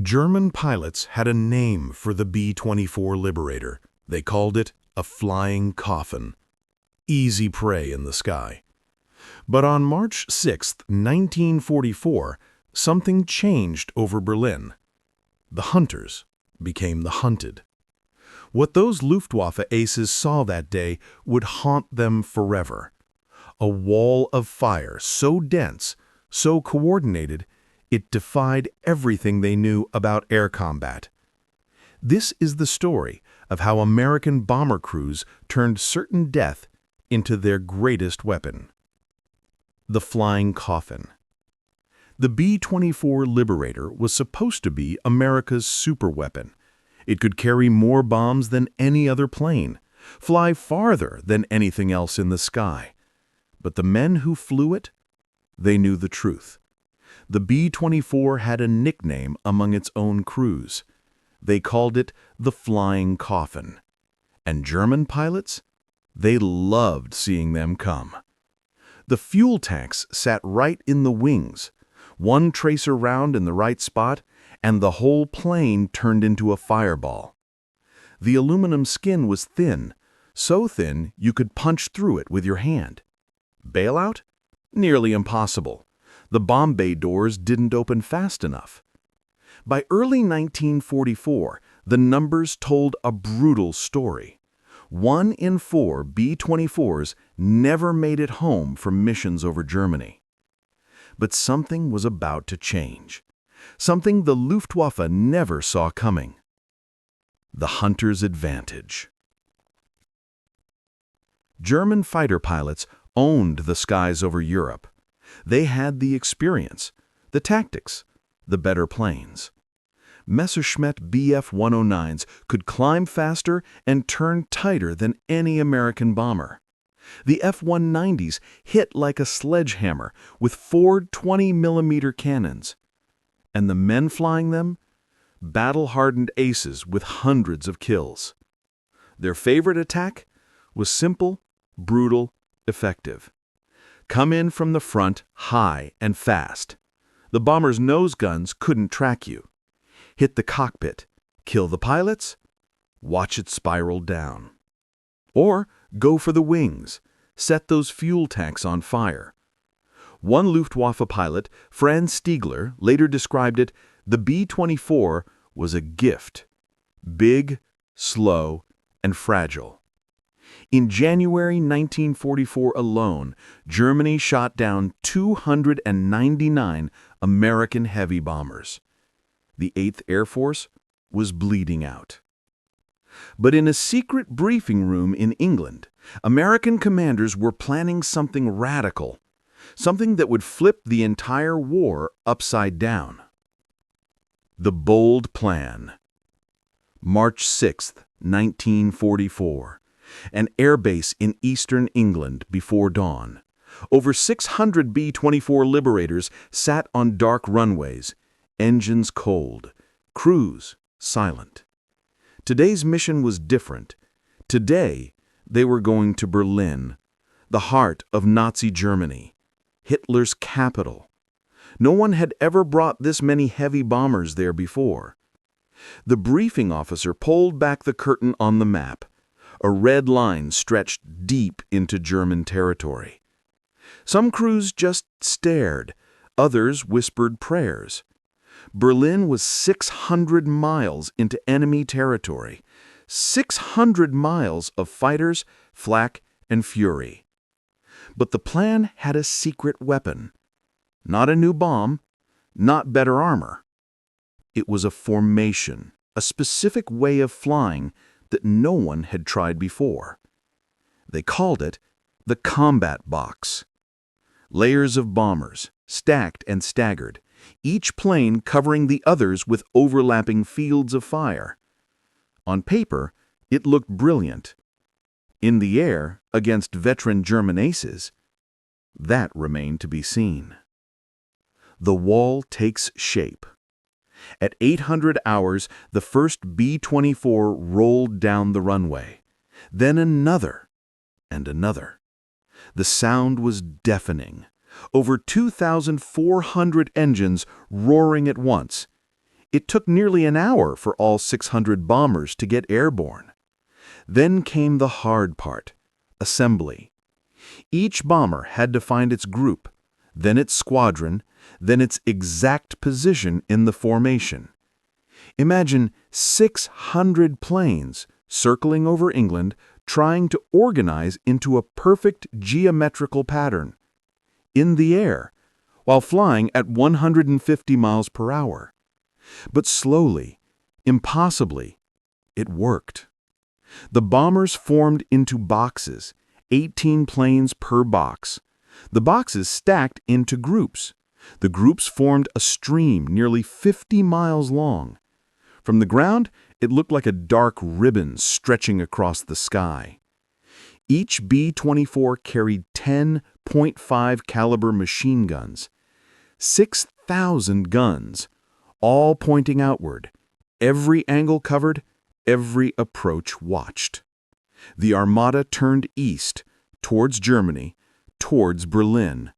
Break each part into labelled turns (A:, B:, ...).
A: German pilots had a name for the B-24 Liberator. They called it a flying coffin. Easy prey in the sky. But on March 6, 1944, something changed over Berlin. The hunters became the hunted. What those Luftwaffe aces saw that day would haunt them forever. A wall of fire so dense, so coordinated, it defied everything they knew about air combat. This is the story of how American bomber crews turned certain death into their greatest weapon. The flying coffin. The B-24 Liberator was supposed to be America's superweapon. It could carry more bombs than any other plane, fly farther than anything else in the sky. But the men who flew it, they knew the truth. The B-24 had a nickname among its own crews. They called it the flying coffin. And German pilots? They loved seeing them come. The fuel tanks sat right in the wings. One tracer round in the right spot, and the whole plane turned into a fireball. The aluminum skin was thin, so thin you could punch through it with your hand. Bailout? Nearly impossible. The bomb bay doors didn't open fast enough. By early 1944, the numbers told a brutal story. 1 in 4 B-24s never made it home from missions over Germany. But something was about to change. Something the Luftwaffe never saw coming. The hunter's advantage. German fighter pilots owned the skies over Europe. They had the experience, the tactics, the better planes. Messerschmitt Bf-109s could climb faster and turn tighter than any American bomber. The F-190s hit like a sledgehammer with 4 20mm cannons. And the men flying them? Battle-hardened aces with hundreds of kills. Their favorite attack was simple, brutal, effective. Come in from the front high and fast. The bomber's nose guns couldn't track you. Hit the cockpit, kill the pilots, watch it spiral down. Or go for the wings, set those fuel tanks on fire. One Luftwaffe pilot, Franz Stiegler, later described it, the B-24 was a gift. Big, slow, and fragile. In January 1944 alone, Germany shot down 299 American heavy bombers. The 8th Air Force was bleeding out. But in a secret briefing room in England, American commanders were planning something radical, something that would flip the entire war upside down. The bold plan. March 6, 1944. An airbase in eastern England before dawn. Over 600 B-24 Liberators sat on dark runways, engines cold, crews silent. Today's mission was different. Today, they were going to Berlin, the heart of Nazi Germany, Hitler's capital. No one had ever brought this many heavy bombers there before. The briefing officer pulled back the curtain on the map. A red line stretched deep into German territory. Some crews just stared, others whispered prayers. Berlin was 600 miles into enemy territory, 600 miles of fighters, flak, and fury. But the plan had a secret weapon. Not a new bomb, not better armor. It was a formation, a specific way of flying that no one had tried before. They called it the combat box. Layers of bombers, stacked and staggered, each plane covering the others with overlapping fields of fire. On paper, it looked brilliant. In the air, against veteran German aces, that remained to be seen. The wall takes shape. At 800 hours, the first B-24 rolled down the runway. Then another, and another. The sound was deafening. Over 2,400 engines roaring at once. It took nearly an hour for all 600 bombers to get airborne. Then came the hard part, assembly. Each bomber had to find its group, then its squadron, then its exact position in the formation. Imagine 600 planes circling over England, trying to organize into a perfect geometrical pattern. In the air, while flying at 150 miles per hour. But slowly, impossibly, it worked. The bombers formed into boxes, 18 planes per box. The boxes stacked into groups. The groups formed a stream nearly 50 miles long. From the ground, it looked like a dark ribbon stretching across the sky. Each B-24 carried 10 .5 caliber machine guns, 6,000 guns, all pointing outward, every angle covered, every approach watched. The armada turned east, towards Germany, towards Berlin,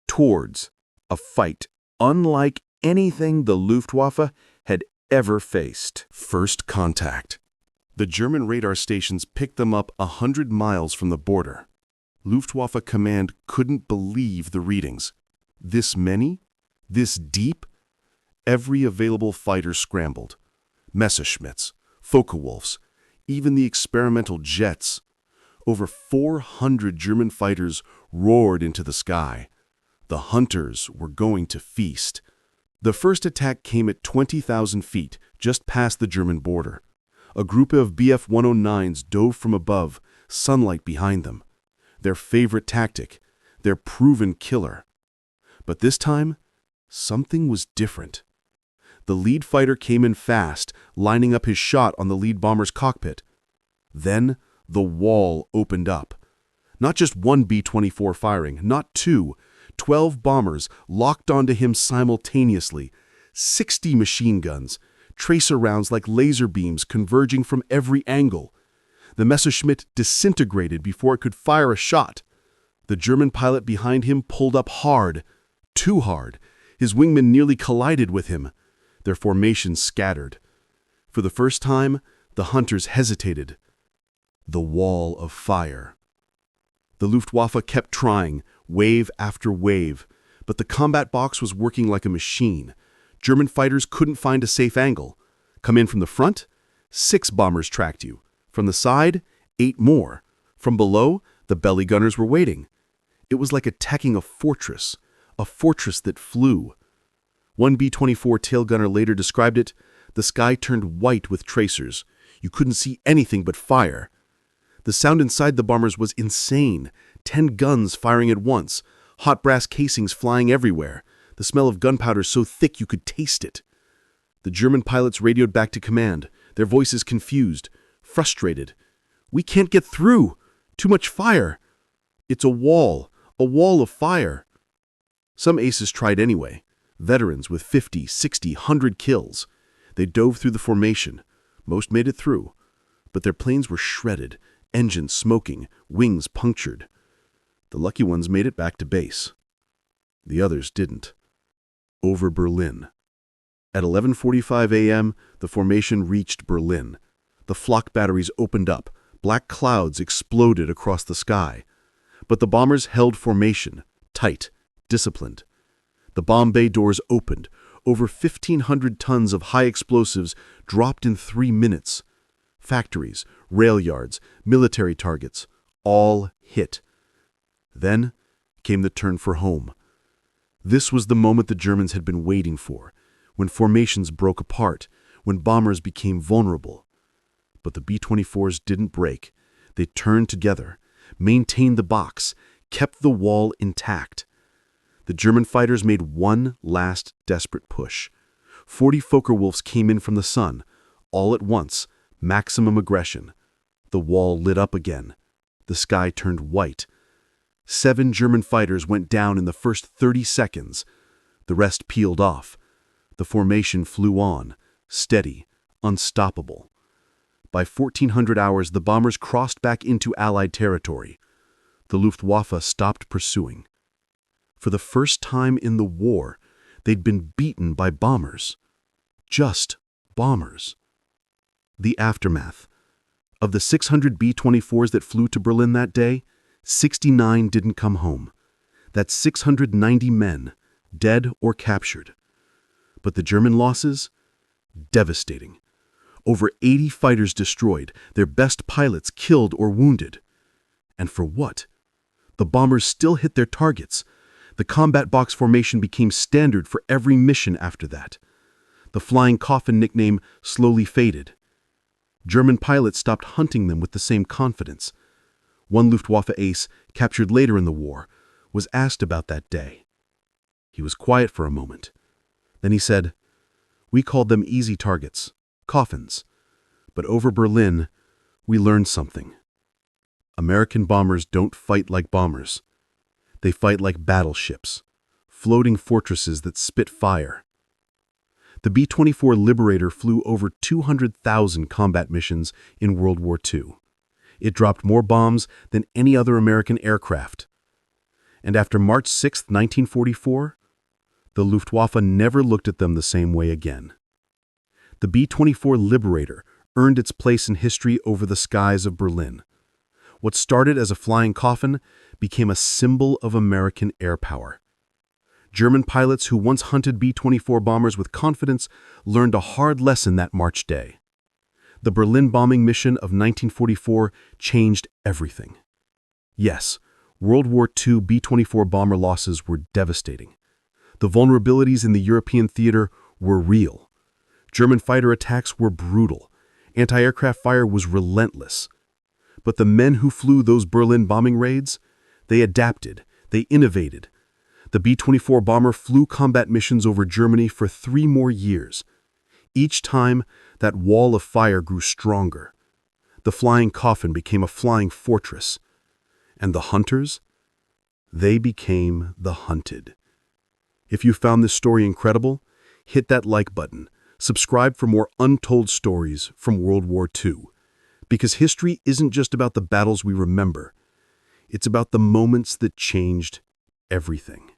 A: towards a fight unlike anything the Luftwaffe had ever faced.
B: First contact. The German radar stations picked them up 100 miles from the border. Luftwaffe command couldn't believe the readings. This many? This deep? Every available fighter scrambled. Messerschmitts, Focke-Wulfs, even the experimental jets. Over 400 German fighters roared into the sky. The hunters were going to feast. The first attack came at 20,000 feet, just past the German border. A group of Bf-109s dove from above, sunlight behind them. Their favorite tactic, their proven killer. But this time, something was different. The lead fighter came in fast, lining up his shot on the lead bomber's cockpit. Then, the wall opened up. Not just one B-24 firing, not two. 12 bombers locked onto him simultaneously. 60 machine guns, tracer rounds like laser beams converging from every angle. The Messerschmitt disintegrated before it could fire a shot. The German pilot behind him pulled up hard, too hard. His wingman nearly collided with him. Their formation scattered. For the first time, the hunters hesitated. The wall of fire. The Luftwaffe kept trying, wave after wave, but the combat box was working like a machine. German fighters couldn't find a safe angle. Come in from the front, 6 bombers tracked you. From the side, 8 more. From below, the belly gunners were waiting. It was like attacking a fortress that flew. One B-24 tail gunner later described it, the sky turned white with tracers. You couldn't see anything but fire. The sound inside the bombers was insane. 10 guns firing at once, hot brass casings flying everywhere, the smell of gunpowder so thick you could taste it. The German pilots radioed back to command, their voices confused, frustrated. "We can't get through! Too much fire! It's a wall of fire!" Some aces tried anyway, veterans with 50, 60, 100 kills. They dove through the formation. Most made it through, but their planes were shredded, engines smoking, wings punctured. The lucky ones made it back to base. The others didn't. Over Berlin. At 11:45 a.m., the formation reached Berlin. The flak batteries opened up. Black clouds exploded across the sky. But the bombers held formation, tight, disciplined. The bomb bay doors opened. Over 1,500 tons of high explosives dropped in 3 minutes. Factories, rail yards, military targets, all hit. Then came the turn for home. This was the moment the Germans had been waiting for, when formations broke apart, when bombers became vulnerable. But the B-24s didn't break. They turned together, maintained the box, kept the wall intact. The German fighters made one last desperate push. 40 Focke-Wulfs came in from the sun, all at once, maximum aggression. The wall lit up again. The sky turned white. 7 German fighters went down in the first 30 seconds. The rest peeled off. The formation flew on, steady, unstoppable. By 1400 hours, the bombers crossed back into Allied territory. The Luftwaffe stopped pursuing. For the first time in the war, they'd been beaten by bombers. just bombers. The aftermath. Of the 600 B-24s that flew to Berlin that day, 69 didn't come home. That's 690 men, dead or captured. But the German losses? Devastating. Over 80 fighters destroyed, their best pilots killed or wounded. And for what? The bombers still hit their targets. The combat box formation became standard for every mission after that. The flying coffin nickname slowly faded. German pilots stopped hunting them with the same confidence. One Luftwaffe ace, captured later in the war, was asked about that day. He was quiet for a moment. Then he said, "We called them easy targets, coffins. But over Berlin, we learned something. American bombers don't fight like bombers. They fight like battleships, floating fortresses that spit fire." The B-24 Liberator flew over 200,000 combat missions in World War II. It dropped more bombs than any other American aircraft. And after March 6, 1944, the Luftwaffe never looked at them the same way again. The B-24 Liberator earned its place in history over the skies of Berlin. What started as a flying coffin became a symbol of American air power. German pilots who once hunted B-24 bombers with confidence learned a hard lesson that March day. The Berlin bombing mission of 1944 changed everything. Yes, World War II B-24 bomber losses were devastating. The vulnerabilities in the European theater were real. German fighter attacks were brutal. Anti-aircraft fire was relentless. But the men who flew those Berlin bombing raids, they adapted, they innovated. The B-24 bomber flew combat missions over Germany for 3 more years. Each time, that wall of fire grew stronger. The flying coffin became a flying fortress. And the hunters? They became the hunted. If you found this story incredible, hit that like button. Subscribe for more untold stories from World War II. Because history isn't just about the battles we remember. It's about the moments that changed everything.